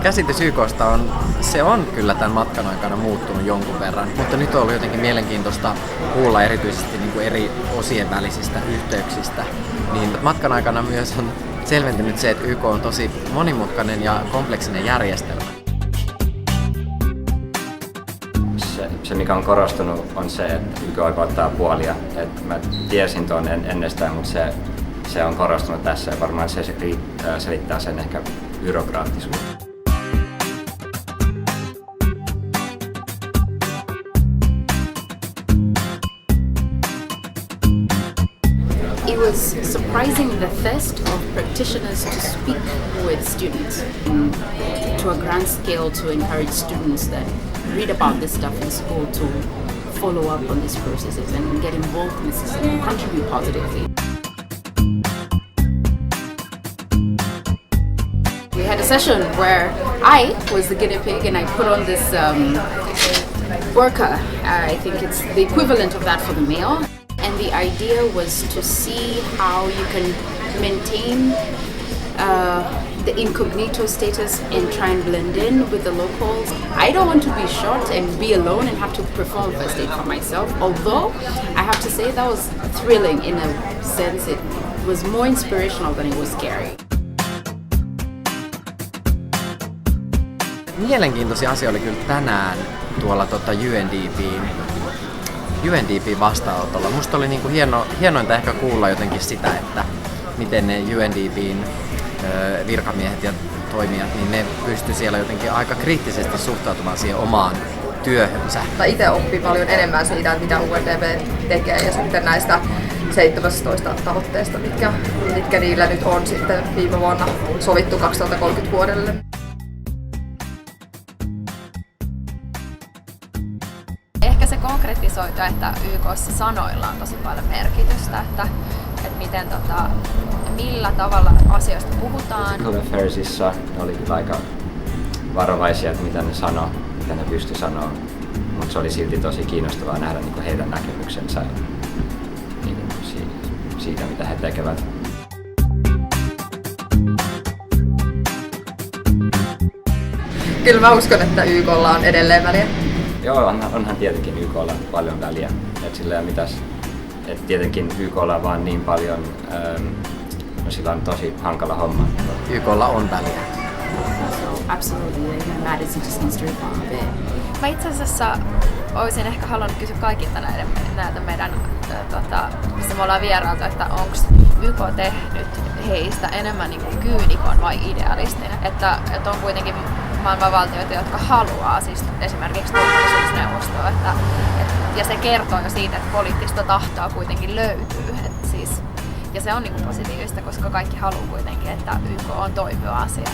käsitys YK:sta on kyllä tämän matkan aikana muuttunut jonkun verran, mutta nyt on ollut jotenkin mielenkiintoista kuulla erityisesti niin kuin eri osien välisistä yhteyksistä. Niin matkan aikana myös on selventynyt se, että YK on tosi monimutkainen ja kompleksinen järjestelmä. Se mikä on korostunut on se, että YK ottaa puolia. Et mä tiesin tuon ennestään, mutta se on korostunut tässä ja varmaan se selittää sen ehkä byrokraattisuuden. It was surprising the thirst of practitioners to speak with students to a grand scale to encourage students that read about this stuff in school to follow up on these processes and get involved in the system and contribute positively. We had a session where I was the guinea pig and I put on this burqa. I think it's the equivalent of that for the male. And the idea was to see how you can maintain the incognito status and try and blend in with the locals. I don't want to be shot and be alone and have to perform first aid for myself. Although I have to say that was thrilling in a sense. It was more inspirational than it was scary. Mielenkiintoisia asioita oli kyllä tänään tuolla UNDP:n vastaanotolla. Musta oli niinku hienointa ehkä kuulla jotenkin sitä, että miten ne UNDP:n virkamiehet ja toimijat, niin ne pysty siellä jotenkin aika kriittisesti suhtautumaan siihen omaan työhönsä. Itse oppii paljon enemmän siitä, mitä UNDP tekee ja sitten näistä 17 tavoitteesta, mitkä niillä nyt on sitten viime vuonna sovittu 2030 vuodelle. Ehkä se konkretisoitu, että YK:ssa sanoilla on tosi paljon merkitystä, että miten millä tavalla asioista puhutaan. Civil Affairsissa ne oli kyllä aika varovaisia, että mitä ne sanoo, mitä ne pystyi sanoa, mutta se oli silti tosi kiinnostavaa nähdä niin kuin heidän näkemyksensä niin kuin siitä, mitä he tekevät. Kyllä mä uskon, että YK:lla on edelleen väliä. Joo, onhan tietenkin YK:lla paljon väliä. Et tietenkin YK:lla on vaan niin paljon, sillä on tosi hankala homma. YK:lla on väliä. So absolutely, it matters. It just needs to reform a bit. Mä itse asiassa olisin ehkä halunnut kysyä kaikilta näiltä meidän, missä me ollaan vierailta, että onko YK tehnyt heistä enemmän niin kuin kyynikon vai idealistin? Että on kuitenkin maailman valtioita, jotka haluaa, siis esimerkiksi turvallisuusneuvostoa, ja se kertoo jo siitä, että poliittista tahtoa kuitenkin löytyy. Ja se on niin kuin positiivista, koska kaikki haluaa kuitenkin, että YK on toimiva asia.